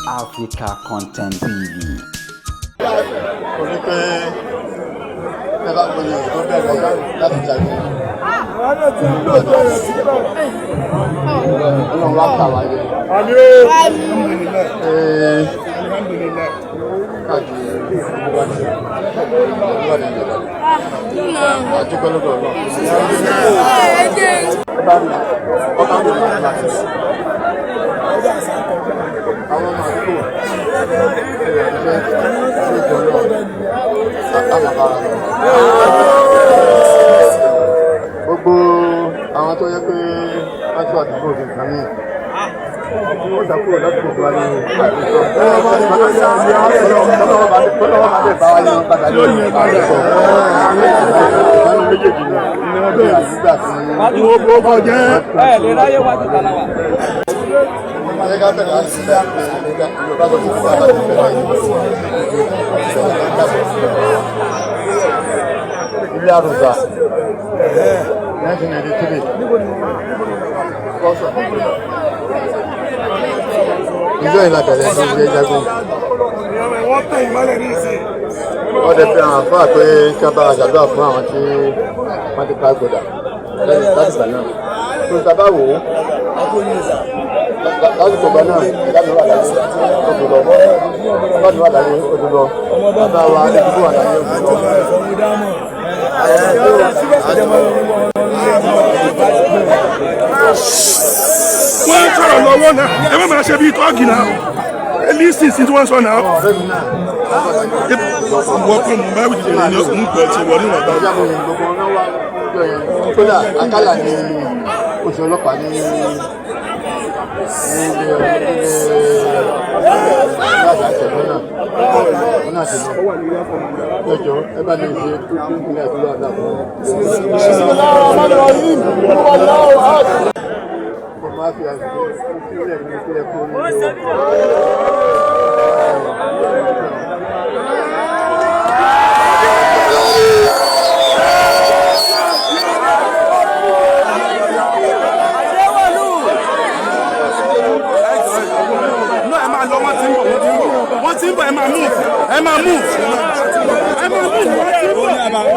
Africa Content TV. Gbogbo àwọn tó yẹ pé wọ́n ti wà dìbò òfin kan ní ó dàkúrò lọ́dún tó wà ní àìsàn. Tọ́lọ́wọ́ máa lè bá wa ní padà ní àìsàn. Wọ́n ní méjèèjì ní ọdún àdúgbà tí wọ́n jẹ́ lè ráyè wájú kan náà. ẹ̀ka bẹ̀rẹ̀ láti sílẹ̀ Yorùbá tó ti fún àbájú ilé àrùsà 1993 ìjọ ìlàbẹ̀rẹ̀ ní ilé jagun wọ́n dẹ̀ fi àwọn àfáà pé kí a bá àjàdúrà fún àwọn tí wọ́n ti ká gbọ́dà láti gbà náà tó sábà wò ó lásìkò bá náà ìdáni wà láyé òdùlọ ọlọ́dún wà láyé òdùlọ bàbá wa ẹ̀dùnkú wà láyé òdùlọ. wọ́n ń sọ̀rọ̀ lọ́wọ́ náà ẹ má máa ṣe bí tọ́ọ̀gì náà ẹ ní sísì tí wọ́n sọ náà. wọ́n pè mú báyìí ti rìn ní ọ̀sán nípa ti wọ́n níwọ̀n bá. kódà akálà ní oṣù ọlọ́pàá ní Ẹ máa move.